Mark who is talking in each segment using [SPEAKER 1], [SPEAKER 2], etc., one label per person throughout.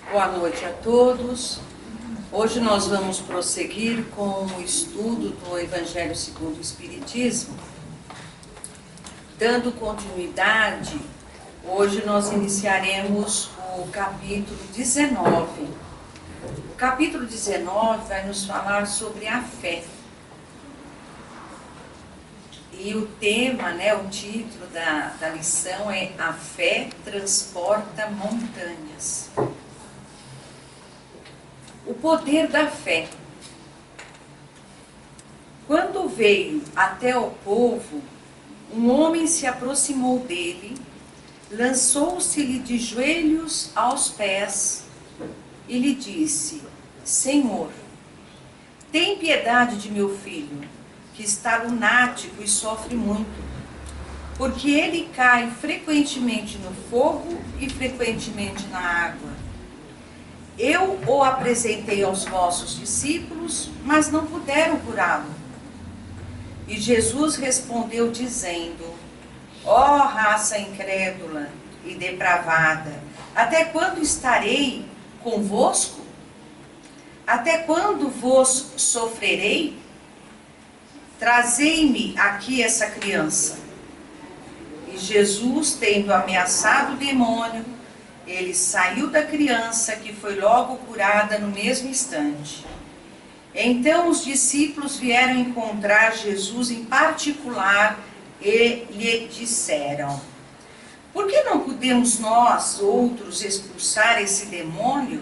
[SPEAKER 1] Boa noite a todos. Hoje nós vamos prosseguir com o estudo do Evangelho segundo o Espiritismo. Dando continuidade, hoje nós iniciaremos o capítulo 19. O capítulo 19 vai nos falar sobre a fé. E o tema, o título da lição é A Fé Transporta Montanhas. O poder da fé. Quando veio até o povo, um homem se aproximou dele, lançou-se-lhe de joelhos aos pés e lhe disse: Senhor, tem piedade de meu filho, que está lunático e sofre muito, porque ele cai frequentemente no fogo e frequentemente na água. Eu o apresentei aos vossos discípulos, mas não puderam curá-lo. E Jesus respondeu dizendo: Ó raça incrédula e depravada, até quando estarei convosco? Até quando vos sofrerei? Trazei-me aqui essa criança. E Jesus, tendo ameaçado o demônio, ele saiu da criança, que foi logo curada no mesmo instante. Então os discípulos vieram encontrar Jesus em particular e lhe disseram: Por que não podemos nós, outros, expulsar esse demônio?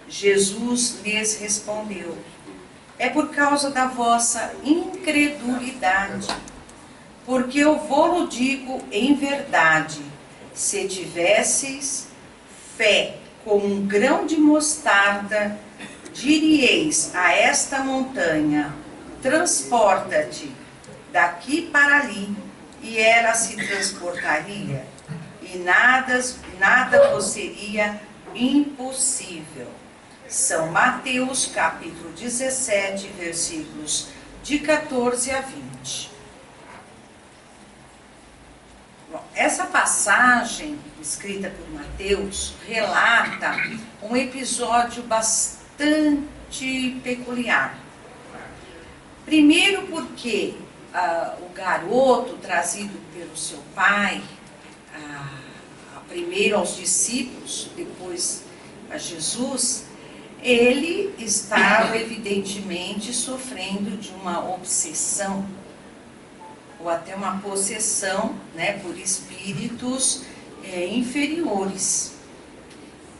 [SPEAKER 1] Jesus lhes respondeu: É por causa da vossa incredulidade. Porque eu vou-lo digo em verdade, se tivesseis fé como um grão de mostarda, diríeis a esta montanha: transporta-te daqui para ali, e ela se transportaria, e nada vos seria impossível. São Mateus capítulo 17, versículos de 14 a 20. Bom, essa passagem, escrita por Mateus, relata um episódio bastante peculiar. Primeiro porque o garoto trazido pelo seu pai, primeiro aos discípulos, depois a Jesus, ele estava evidentemente sofrendo de uma obsessão ou até uma possessão, por espíritos inferiores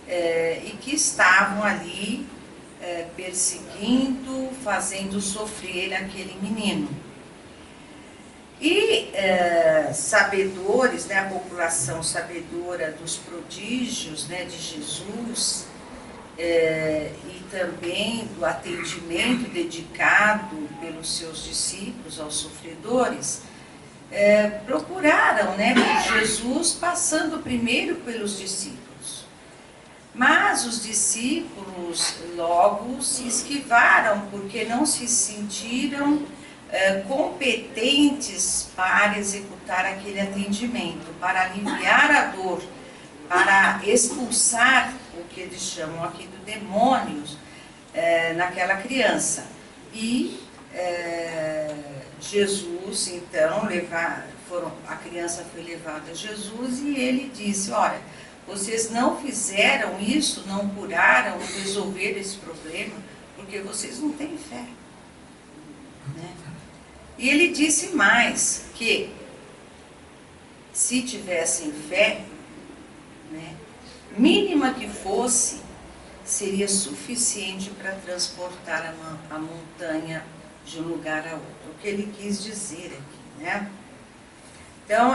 [SPEAKER 1] e que estavam ali perseguindo, fazendo sofrer aquele menino. E sabedores, a população sabedora dos prodígios de Jesus, e também do atendimento dedicado pelos seus discípulos aos sofredores, procuraram por Jesus, passando primeiro pelos discípulos. Mas os discípulos logo se esquivaram, porque não se sentiram competentes para executar aquele atendimento, para aliviar a dor, para expulsar o que eles chamam aqui do demônios naquela criança. E Jesus, então, a criança foi levada a Jesus e ele disse: olha, vocês não fizeram isso, não curaram, resolveram esse problema, porque vocês não têm fé. E ele disse mais, que se tivessem fé, mínima que fosse, seria suficiente para transportar a montanha de um lugar a outro. O que ele quis dizer aqui, Então,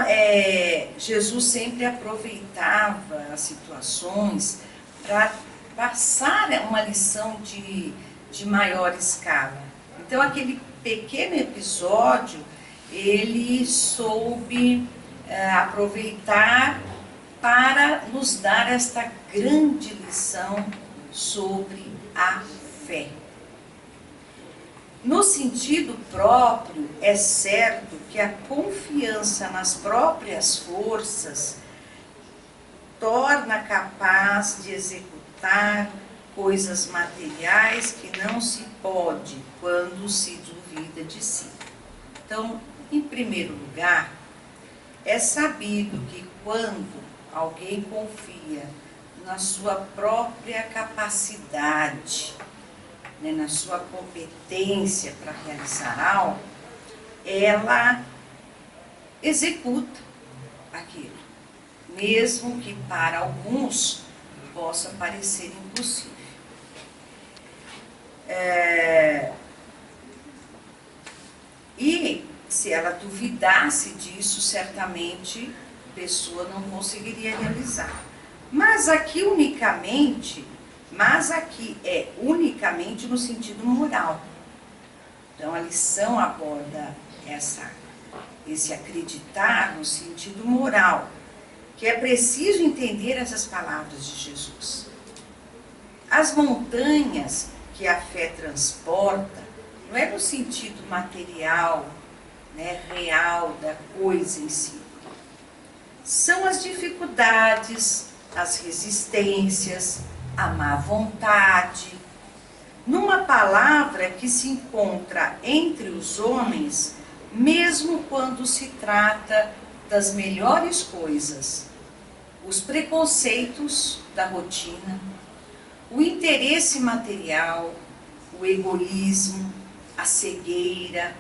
[SPEAKER 1] Jesus sempre aproveitava as situações para passar uma lição de maior escala. Então, aquele pequeno episódio, ele soube aproveitar para nos dar esta grande lição sobre a fé. No sentido próprio, é certo que a confiança nas próprias forças torna capaz de executar coisas materiais que não se pode quando se duvida de si. Então, em primeiro lugar, é sabido que quando alguém confia na sua própria capacidade, né, na sua competência para realizar algo, ela executa aquilo, mesmo que para alguns possa parecer impossível. E se ela duvidasse disso, certamente a pessoa não conseguiria realizar. Mas aqui é unicamente no sentido moral. Então a lição aborda esse acreditar no sentido moral, que é preciso entender essas palavras de Jesus. As montanhas que a fé transporta, não é no sentido material, né, real da coisa em si. São as dificuldades, as resistências, a má vontade. Numa palavra que se encontra entre os homens, mesmo quando se trata das melhores coisas, os preconceitos da rotina, o interesse material, o egoísmo, a cegueira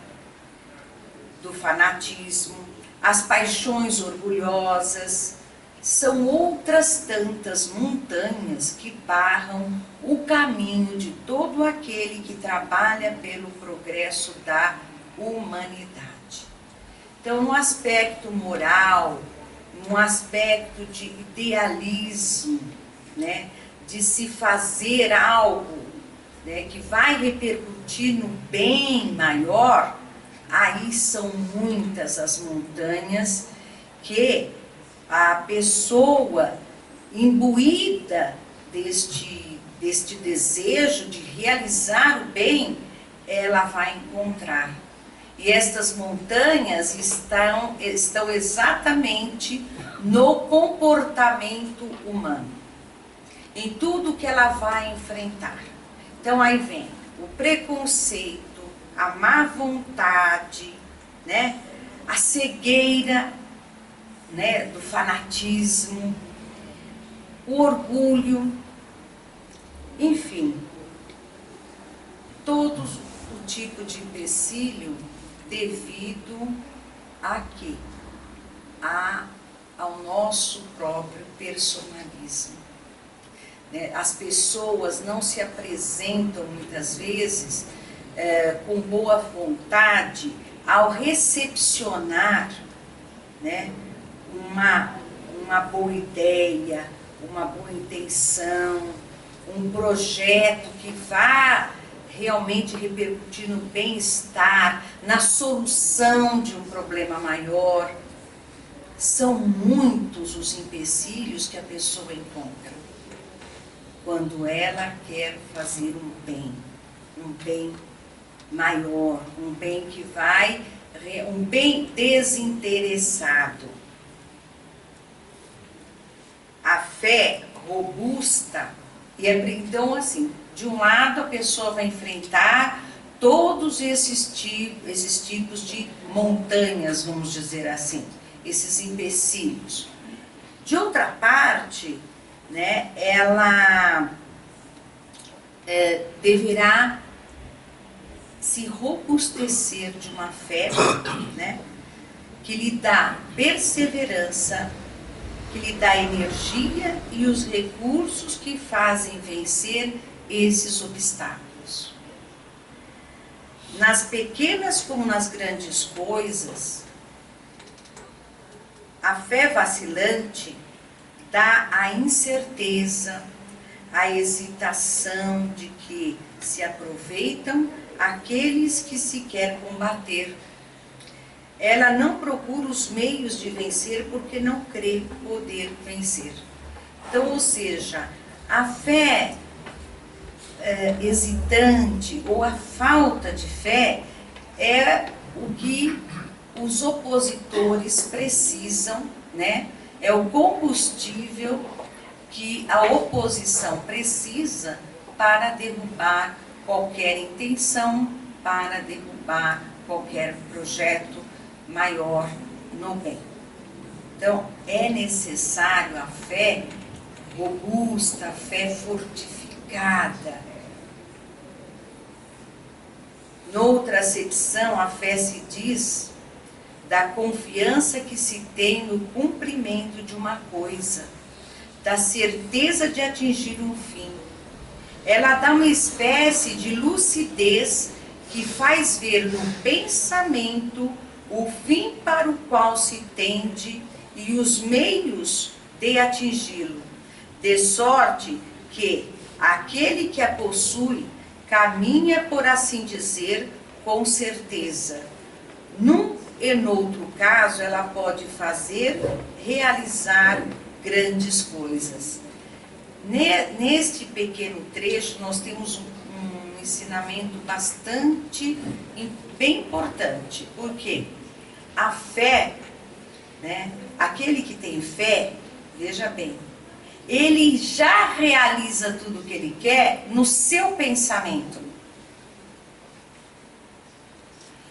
[SPEAKER 1] do fanatismo, as paixões orgulhosas, são outras tantas montanhas que barram o caminho de todo aquele que trabalha pelo progresso da humanidade. Então, no aspecto moral, no aspecto de idealismo, né, de se fazer algo, né, que vai repercutir no bem maior, aí são muitas as montanhas que a pessoa imbuída deste desejo de realizar o bem, ela vai encontrar. E estas montanhas estão exatamente no comportamento humano, em tudo que ela vai enfrentar. Então aí vem o preconceito, a má vontade, né, a cegueira, né, do fanatismo, o orgulho, enfim, todo o tipo de empecilho devido a quê? Ao nosso próprio personalismo. Né? As pessoas não se apresentam muitas vezes com boa vontade ao recepcionar, né, uma boa ideia, uma boa intenção, um projeto que vá realmente repercutir no bem-estar, na solução de um problema maior. São muitos os empecilhos que a pessoa encontra quando ela quer fazer um bem maior, um bem que vai, um bem desinteressado. A fé robusta, e então assim, de um lado a pessoa vai enfrentar todos esses tipos de montanhas, vamos dizer assim, esses empecilhos. De outra parte, né, ela deverá se robustecer de uma fé, né, que lhe dá perseverança, que lhe dá energia e os recursos que fazem vencer esses obstáculos. Nas pequenas como nas grandes coisas, a fé vacilante dá a incerteza, a hesitação de que se aproveitam aqueles que se quer combater. Ela não procura os meios de vencer porque não crê poder vencer. Então, ou seja, a fé hesitante ou a falta de fé é o que os opositores precisam, né, é o combustível que a oposição precisa para derrubar qualquer intenção, para derrubar qualquer projeto maior no bem. Então, é necessário a fé robusta, a fé fortificada. Noutra acepção, a fé se diz da confiança que se tem no cumprimento de uma coisa, da certeza de atingir um fim. Ela dá uma espécie de lucidez que faz ver no pensamento o fim para o qual se tende e os meios de atingi-lo, de sorte que aquele que a possui caminha, por assim dizer, com certeza. Num e noutro caso, ela pode realizar grandes coisas. Neste pequeno trecho, nós temos um ensinamento bem importante, porque a fé, né, aquele que tem fé, veja bem, ele já realiza tudo o que ele quer no seu pensamento.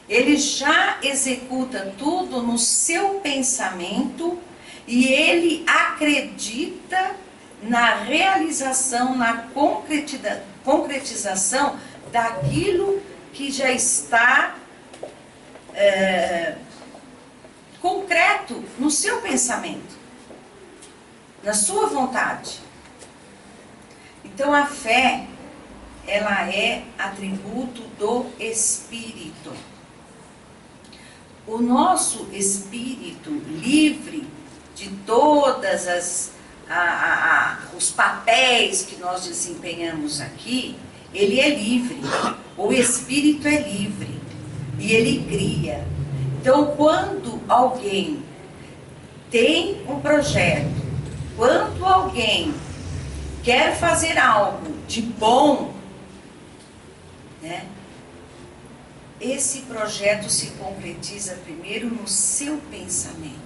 [SPEAKER 1] Ele já executa tudo no seu pensamento e ele acredita na realização, na concretização daquilo que já está concreto no seu pensamento, na sua vontade. Então a fé, ela é atributo do Espírito. O nosso espírito livre de todas os papéis que nós desempenhamos aqui, ele é livre. O espírito é livre e ele cria. Então, quando alguém tem um projeto, quando alguém quer fazer algo de bom, né, esse projeto se concretiza primeiro no seu pensamento.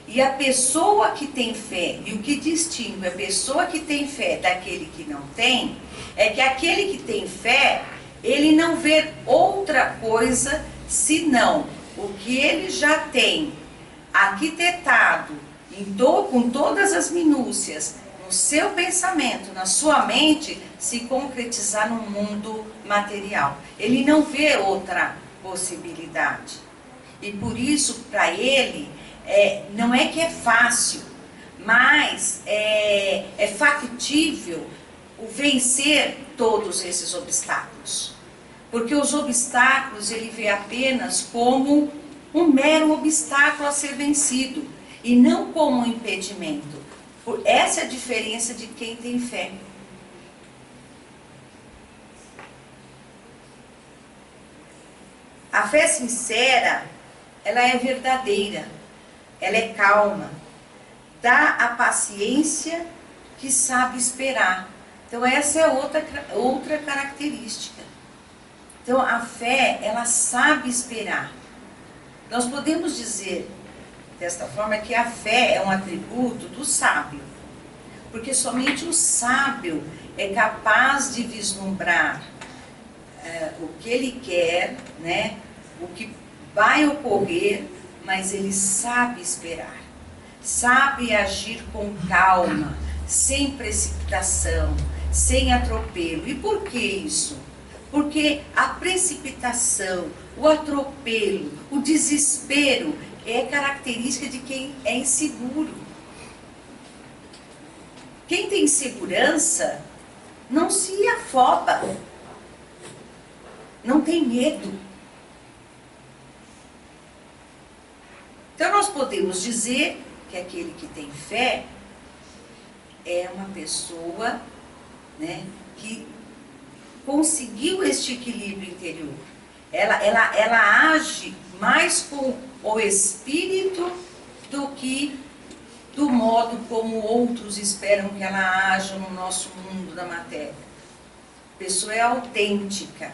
[SPEAKER 1] E a pessoa que tem fé, e o que distingue a pessoa que tem fé daquele que não tem, é que aquele que tem fé, ele não vê outra coisa senão o que ele já tem arquitetado com todas as minúcias, no seu pensamento, na sua mente, se concretizar no mundo material. Ele não vê outra possibilidade. E por isso, para ele, não é que é fácil, mas é factível o vencer todos esses obstáculos. Porque os obstáculos ele vê apenas como um mero obstáculo a ser vencido, e não como um impedimento. Essa é a diferença de quem tem fé. A fé sincera, ela é verdadeira, ela é calma, dá a paciência que sabe esperar. Então essa é outra característica. Então a fé, ela sabe esperar. Nós podemos dizer desta forma que a fé é um atributo do sábio, porque somente o sábio é capaz de vislumbrar o que ele quer, né, o que vai ocorrer, mas ele sabe esperar, sabe agir com calma, sem precipitação, sem atropelo. E por que isso? Porque a precipitação, o atropelo, o desespero é característica de quem é inseguro. Quem tem segurança não se afoba, não tem medo. Então nós podemos dizer que aquele que tem fé é uma pessoa, né, que conseguiu este equilíbrio interior. Ela age mais com o espírito do que do modo como outros esperam que ela haja no nosso mundo da matéria. A pessoa é autêntica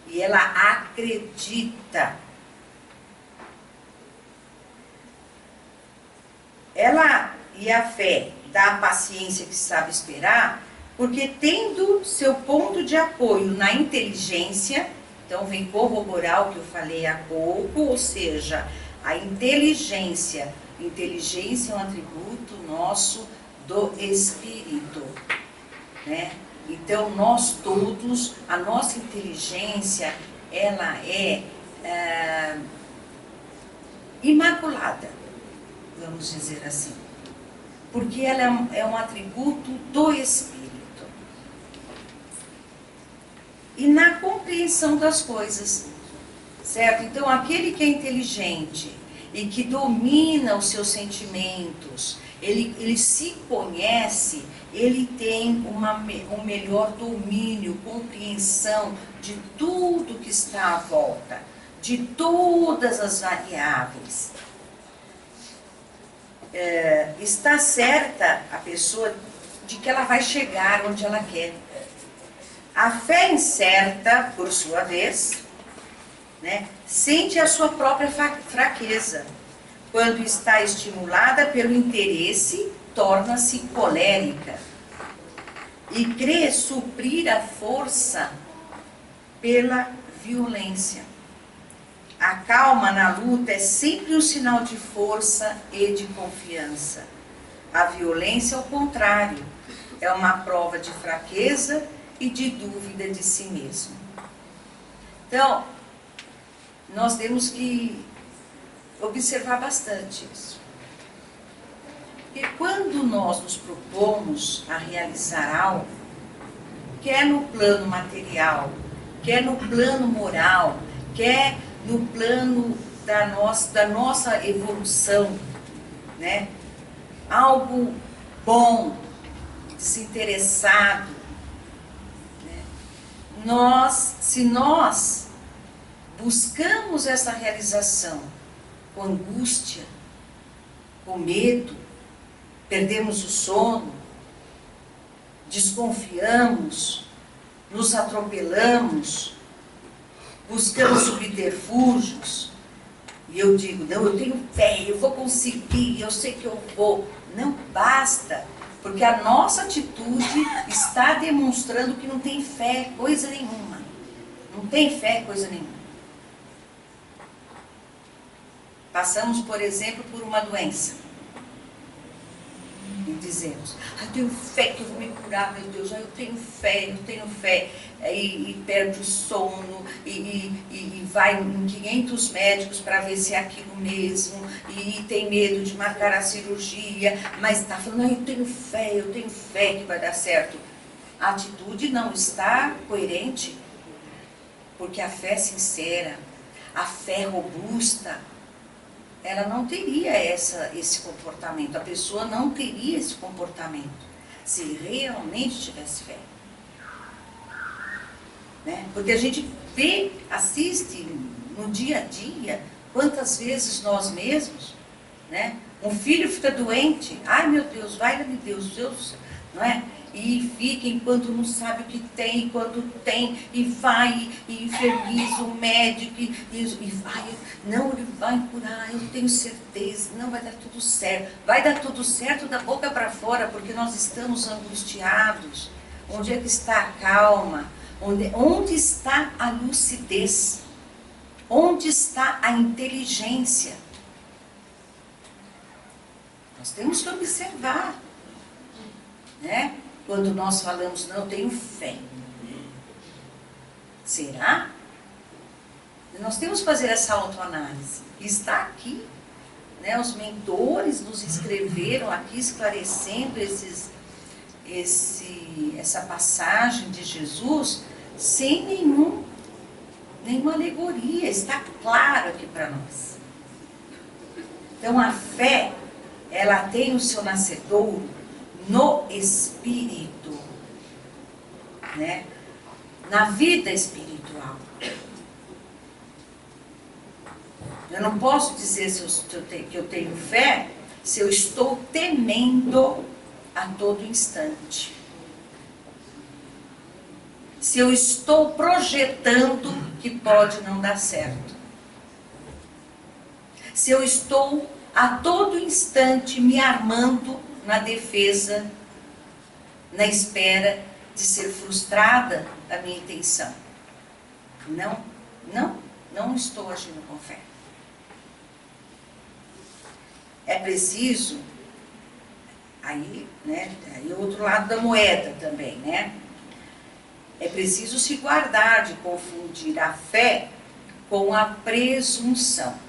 [SPEAKER 1] e ela acredita. E a fé dá a paciência que sabe esperar, porque tendo seu ponto de apoio na inteligência, então vem corroborar o que eu falei há pouco, ou seja, a inteligência. Inteligência é um atributo nosso do espírito, né? Então nós todos, a nossa inteligência, ela é imaculada, vamos dizer assim, porque ela é um atributo do espírito. E na compreensão das coisas, certo? Então aquele que é inteligente e que domina os seus sentimentos, ele se conhece, ele tem um melhor domínio, compreensão de tudo que está à volta, de todas as variáveis. Está certa a pessoa de que ela vai chegar onde ela quer. A fé incerta, por sua vez, né, sente a sua própria fraqueza. Quando está estimulada pelo interesse, torna-se colérica e crê suprir a força pela violência. A calma na luta é sempre um sinal de força e de confiança. A violência, ao contrário, é uma prova de fraqueza e de dúvida de si mesmo. Então, nós temos que observar bastante isso. Porque quando nós nos propomos a realizar algo, quer no plano material, quer no plano moral, quer no plano da nossa evolução, né? Algo bom, desinteressado, né? Se nós buscamos essa realização com angústia, com medo, perdemos o sono, desconfiamos, nos atropelamos, buscamos subterfúgios, e eu digo, não, eu tenho fé, eu vou conseguir, eu sei que eu vou. Não basta, porque a nossa atitude está demonstrando que não tem fé, coisa nenhuma. Não tem fé, coisa nenhuma. Passamos, por exemplo, por uma doença. E dizemos, eu tenho fé que eu vou me curar, meu Deus, eu tenho fé, eu tenho fé. E perde o sono, e vai em 500 médicos para ver se é aquilo mesmo, e tem medo de marcar a cirurgia, mas está falando, eu tenho fé que vai dar certo. A atitude não está coerente, porque a fé sincera, a fé robusta, ela não teria esse comportamento, a pessoa não teria esse comportamento, se realmente tivesse fé. Né? Porque a gente vê, assiste no dia a dia, quantas vezes nós mesmos, né? Um filho fica doente, ai meu Deus, vai-me Deus, não é? E fica enquanto não sabe o que tem, quando tem, e vai, e infeliza o médico, e vai, não, ele vai curar, eu tenho certeza, não, vai dar tudo certo. Vai dar tudo certo da boca para fora, porque nós estamos angustiados. Onde é que está a calma? Onde está a lucidez? Onde está a inteligência? Nós temos que observar, né? Quando nós falamos, não, eu tenho fé. Será? Nós temos que fazer essa autoanálise. Está aqui, né? Os mentores nos escreveram aqui, esclarecendo essa passagem de Jesus, sem nenhuma alegoria, está claro aqui para nós. Então a fé, ela tem o seu nascedouro no espírito, né? Na vida espiritual. Eu não posso dizer que eu tenho fé se eu estou temendo a todo instante. Se eu estou projetando que pode não dar certo. Se eu estou a todo instante me armando na defesa, na espera de ser frustrada a minha intenção. Não estou agindo com fé. É preciso, aí o outro lado da moeda também, né? É preciso se guardar de confundir a fé com a presunção.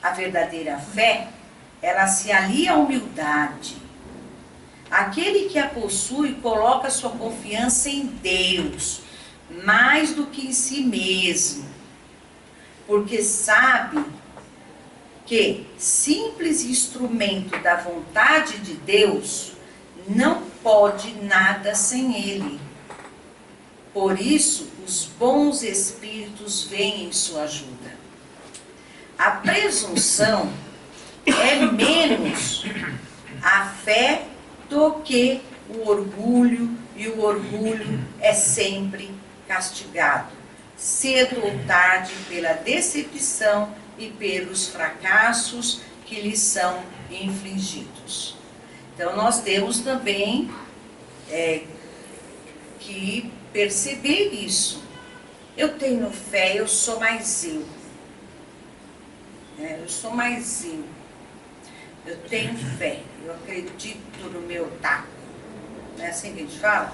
[SPEAKER 1] A verdadeira fé, ela se alia à humildade. Aquele que a possui coloca sua confiança em Deus, mais do que em si mesmo, porque sabe que simples instrumento da vontade de Deus não pode nada sem Ele. Por isso, os bons espíritos vêm em sua ajuda. A presunção é menos a fé do que o orgulho, e o orgulho é sempre castigado, cedo ou tarde, pela decepção e pelos fracassos que lhes são infligidos. Então, nós temos também que perceber isso. Eu tenho fé, eu sou mais eu. Eu sou mais eu. Eu tenho fé, eu acredito no meu taco. Não é assim que a gente fala?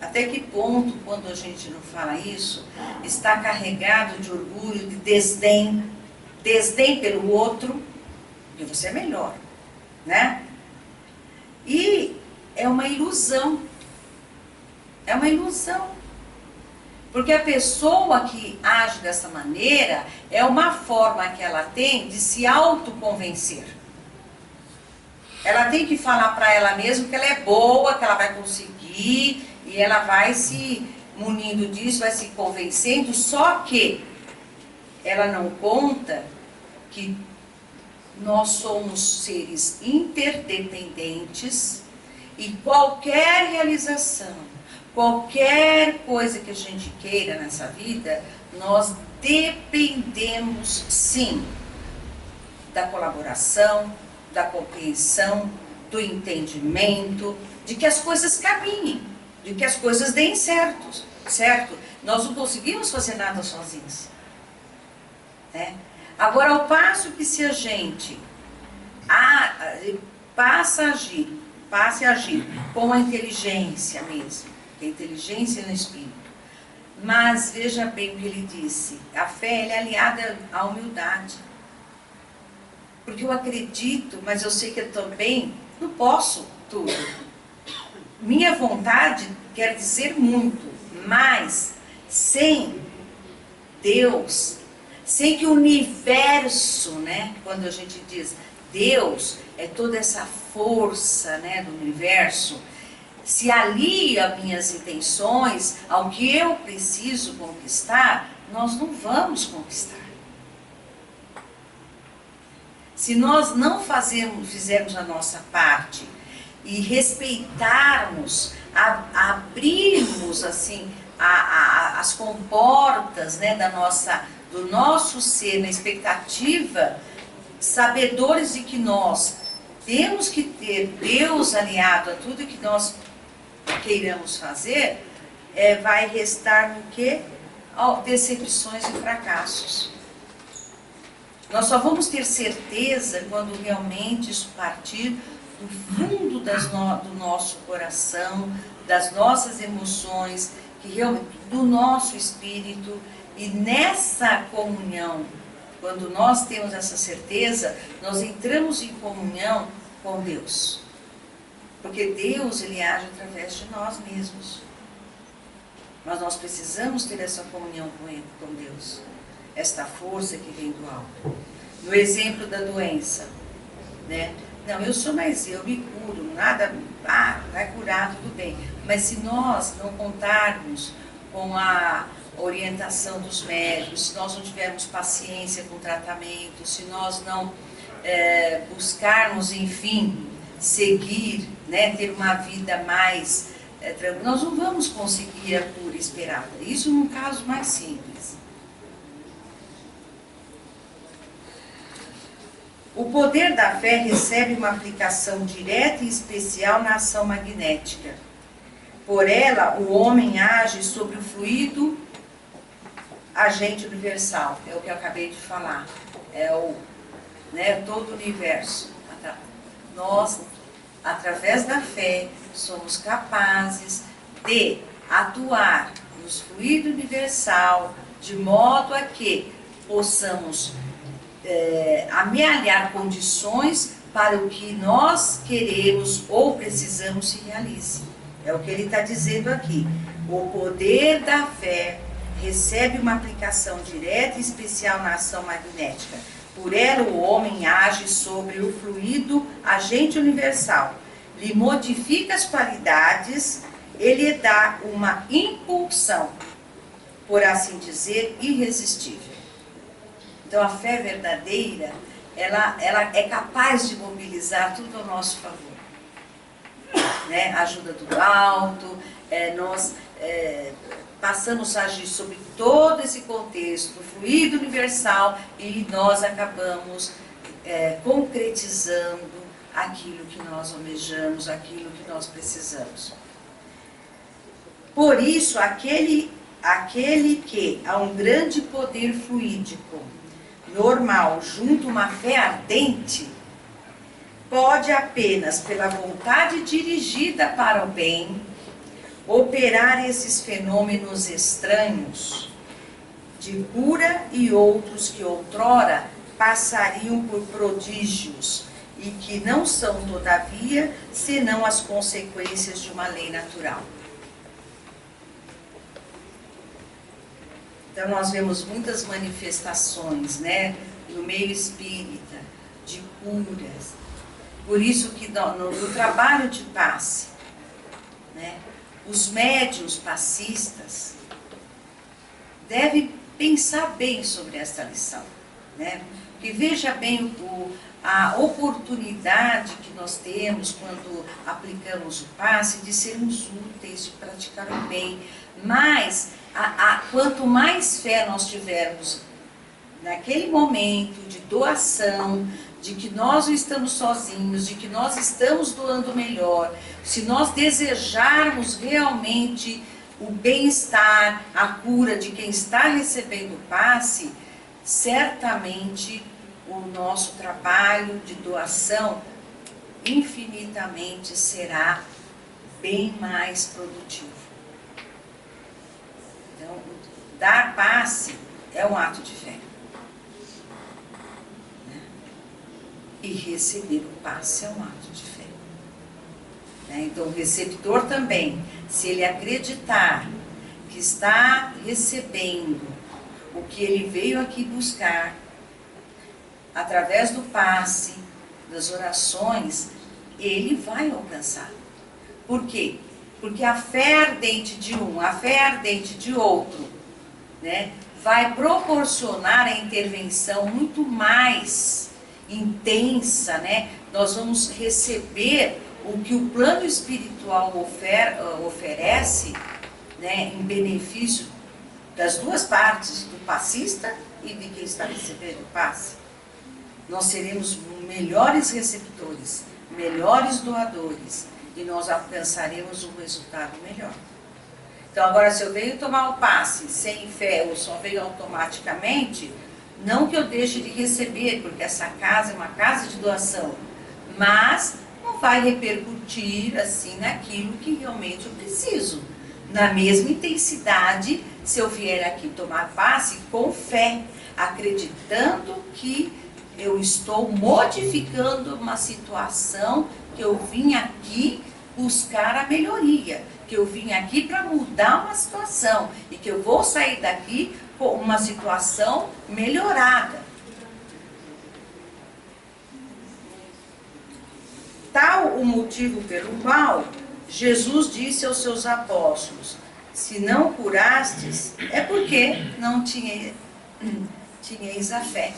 [SPEAKER 1] Até que ponto, quando a gente não fala isso, está carregado de orgulho, de desdém pelo outro, e você é melhor, né? E é uma ilusão. É uma ilusão. Porque a pessoa que age dessa maneira é uma forma que ela tem de se autoconvencer. Ela tem que falar para ela mesma que ela é boa, que ela vai conseguir, e ela vai se munindo disso, vai se convencendo, só que ela não conta que nós somos seres interdependentes e qualquer realização, qualquer coisa que a gente queira nessa vida, nós dependemos sim da colaboração, da compreensão, do entendimento, de que as coisas caminhem, de que as coisas deem certo? Nós não conseguimos fazer nada sozinhos. Né? Agora, ao passo que se a gente passe a agir com a inteligência mesmo, que é a inteligência no espírito, mas veja bem o que ele disse, a fé ela é aliada à humildade. Porque eu acredito, mas eu sei que eu também não posso tudo. Minha vontade quer dizer muito, mas sem Deus, sem que o universo, né, quando a gente diz Deus, é toda essa força, né, do universo, se alia às minhas intenções, ao que eu preciso conquistar, nós não vamos conquistar. Se nós não fizermos a nossa parte e respeitarmos, abrirmos assim as comportas, né, do nosso ser, na expectativa, sabedores de que nós temos que ter Deus aliado a tudo que nós queiramos fazer, vai restar no quê? Decepções e fracassos. Nós só vamos ter certeza quando realmente isso partir do fundo do nosso coração, das nossas emoções, do nosso espírito. E nessa comunhão, quando nós temos essa certeza, nós entramos em comunhão com Deus. Porque Deus, Ele age através de nós mesmos. Mas nós precisamos ter essa comunhão com Deus. Esta força que vem do alto. No exemplo da doença, né? Não, eu sou mais eu, me curo, nada, vai curar, tudo bem. Mas se nós não contarmos com a orientação dos médicos, se nós não tivermos paciência com o tratamento, se nós não buscarmos, enfim, seguir, né, ter uma vida mais tranquila, nós não vamos conseguir a cura esperada. Isso num caso mais simples. O poder da fé recebe uma aplicação direta e especial na ação magnética. Por ela, o homem age sobre o fluido agente universal. É o que eu acabei de falar. É todo o universo. Nós, através da fé, somos capazes de atuar no fluido universal, de modo a que possamos amealhar condições para o que nós queremos ou precisamos se realize. É o que ele está dizendo aqui. O poder da fé recebe uma aplicação direta e especial na ação magnética. Por ela, o homem age sobre o fluido agente universal, lhe modifica as qualidades e lhe dá uma impulsão, por assim dizer, irresistível. Então, a fé verdadeira, ela é capaz de mobilizar tudo ao nosso favor. Né? A ajuda do alto, nós passamos a agir sobre todo esse contexto, o fluido universal, e nós acabamos concretizando aquilo que nós almejamos, aquilo que nós precisamos. Por isso, aquele que há um grande poder fluídico, normal, junto a uma fé ardente, pode apenas, pela vontade dirigida para o bem, operar esses fenômenos estranhos de cura e outros que outrora passariam por prodígios e que não são, todavia, senão as consequências de uma lei natural. Então, nós vemos muitas manifestações, né, no meio espírita, de curas. Por isso que no trabalho de passe, né, os médiuns passistas devem pensar bem sobre esta lição, né? Porque veja bem a oportunidade que nós temos quando aplicamos o passe de sermos úteis, de praticar o bem. Mas quanto mais fé nós tivermos naquele momento de doação, de que nós não estamos sozinhos, de que nós estamos doando melhor, se nós desejarmos realmente o bem-estar, a cura de quem está recebendo o passe, certamente o nosso trabalho de doação infinitamente será bem mais produtivo. Então, dar passe é um ato de fé. E receber o passe é um ato de fé. Então, o receptor também, se ele acreditar que está recebendo o que ele veio aqui buscar, através do passe, das orações, ele vai alcançar. Por quê? Porque a fé ardente de um, a fé ardente de outro, né, vai proporcionar a intervenção muito mais intensa, né? Nós vamos receber o que o plano espiritual oferece, né, em benefício das duas partes, do passista e de quem está recebendo o passe. Nós seremos melhores receptores, melhores doadores, e nós alcançaremos um resultado melhor. Então, agora, se eu venho tomar o passe sem fé ou só venho automaticamente, não que eu deixe de receber, porque essa casa é uma casa de doação, mas não vai repercutir assim naquilo que realmente eu preciso. Na mesma intensidade, se eu vier aqui tomar passe com fé, acreditando que eu estou modificando uma situação, que eu vim aqui buscar a melhoria, que eu vim aqui para mudar uma situação e que eu vou sair daqui com uma situação melhorada. Tal o motivo pelo qual Jesus disse aos seus apóstolos: se não curastes, é porque não tinhais a fé.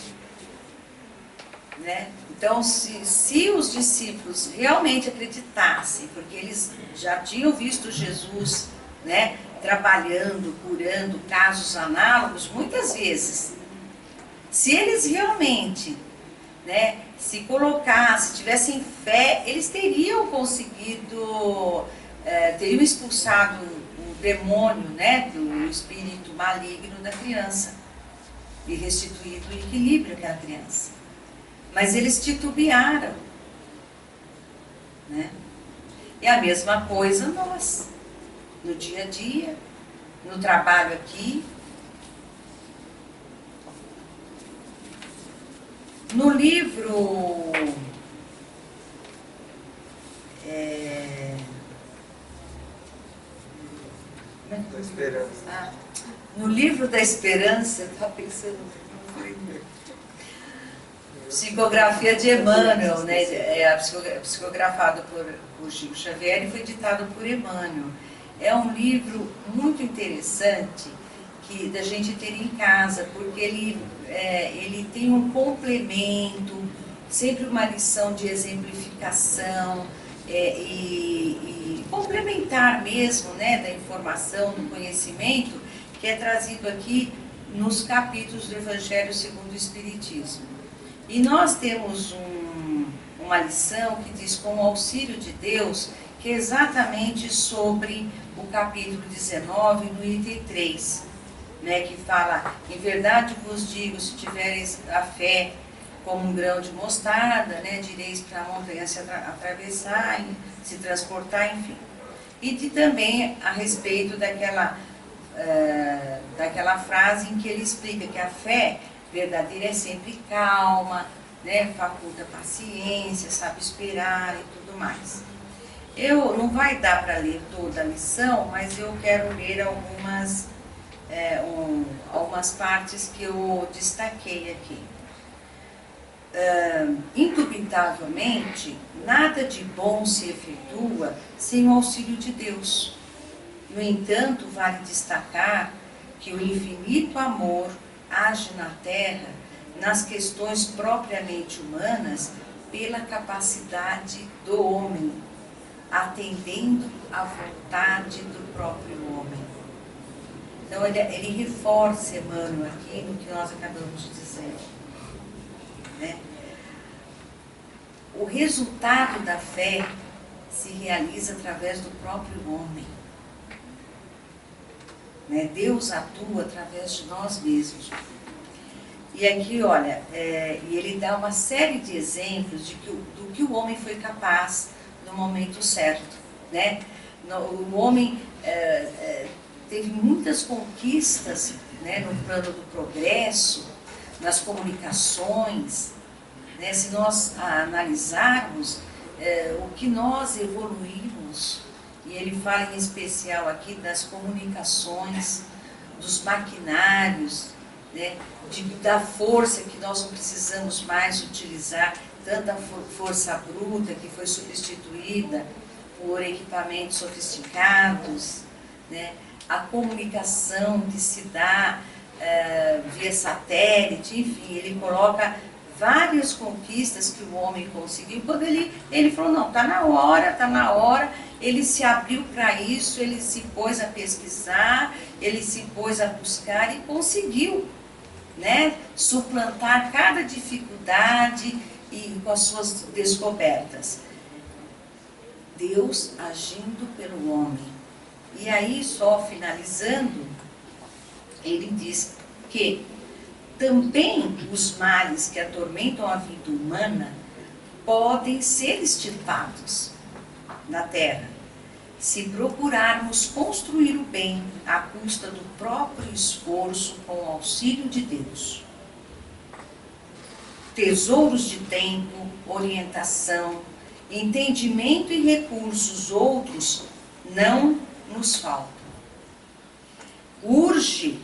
[SPEAKER 1] Né? Então, se os discípulos realmente acreditassem, porque eles já tinham visto Jesus, né, trabalhando, curando casos análogos, muitas vezes, se eles realmente, né, se colocassem, se tivessem fé, eles teriam conseguido, teriam expulsado o demônio, né, do espírito maligno da criança e restituído o equilíbrio àquela criança. Mas eles titubearam, né? E a mesma coisa nós, no dia a dia, no trabalho aqui. No livro
[SPEAKER 2] Da Esperança.
[SPEAKER 1] No livro da Esperança, eu estava pensando, psicografia de Emmanuel, né? Psicografado por Chico Xavier e foi ditado por Emmanuel. É um livro muito interessante da gente ter em casa, porque ele tem um complemento, sempre uma lição de exemplificação e complementar mesmo, né, da informação, do conhecimento, que é trazido aqui nos capítulos do Evangelho segundo o Espiritismo. E nós temos uma lição que diz, com o auxílio de Deus, que é exatamente sobre o capítulo 19, no item 3, né, que fala: em verdade vos digo, se tivereis a fé como um grão de mostarda, né, direis para a montanha se atravessar, se transportar, enfim. E também a respeito daquela frase em que ele explica que a fé verdadeira é sempre calma, né, faculta paciência, sabe esperar e tudo mais. Não vai dar para ler toda a lição, mas eu quero ler algumas partes que eu destaquei aqui. Indubitavelmente, nada de bom se efetua sem o auxílio de Deus. No entanto, vale destacar que o infinito amor age na Terra, nas questões propriamente humanas, pela capacidade do homem, atendendo à vontade do próprio homem. Então ele reforça, Emmanuel, aqui no que nós acabamos de dizer, né? O resultado da fé se realiza através do próprio homem, né? Deus atua através de nós mesmos. E aqui, olha, e ele dá uma série de exemplos do que o homem foi capaz no momento certo, né? O homem teve muitas conquistas, né, no plano do progresso, nas comunicações, né? Se nós analisarmos o que nós evoluímos, e ele fala em especial aqui das comunicações, dos maquinários, né, da força que nós não precisamos mais utilizar, tanta força bruta que foi substituída por equipamentos sofisticados, né, a comunicação que se dá via satélite, enfim, ele coloca várias conquistas que o homem conseguiu. Quando ele falou, não, está na hora, ele se abriu para isso, ele se pôs a pesquisar, ele se pôs a buscar e conseguiu, né, suplantar cada dificuldade e com as suas descobertas. Deus agindo pelo homem. E aí, só finalizando, ele diz que também os males que atormentam a vida humana podem ser extirpados na Terra, se procurarmos construir o bem à custa do próprio esforço com o auxílio de Deus. Tesouros de tempo, orientação, entendimento e recursos outros não nos faltam. Urge,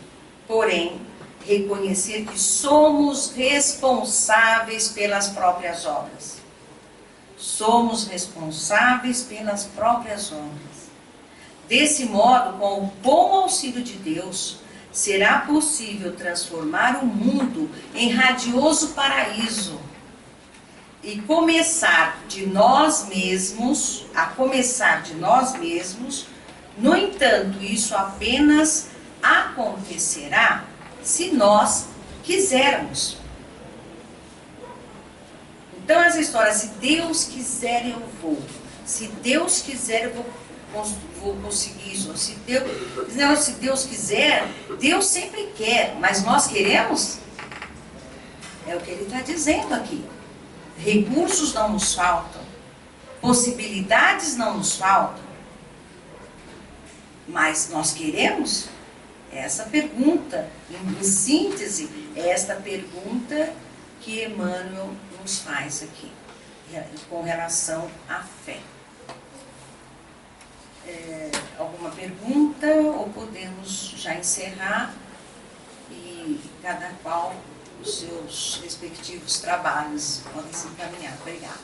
[SPEAKER 1] porém, reconhecer que somos responsáveis pelas próprias obras. Somos responsáveis pelas próprias obras. Desse modo, com o bom auxílio de Deus, será possível transformar o mundo em radioso paraíso e a começar de nós mesmos. No entanto, isso apenas acontecerá se nós quisermos. Então essa história, se Deus quiser eu vou, se Deus quiser eu vou conseguir isso, se Deus quiser, Deus sempre quer, mas nós queremos? É o que ele está dizendo aqui. Recursos não nos faltam, possibilidades não nos faltam, mas nós queremos? Essa pergunta, em síntese, é esta pergunta que Emmanuel nos faz aqui, com relação à fé. Alguma pergunta ou podemos já encerrar e cada qual os seus respectivos trabalhos podem se encaminhar. Obrigada.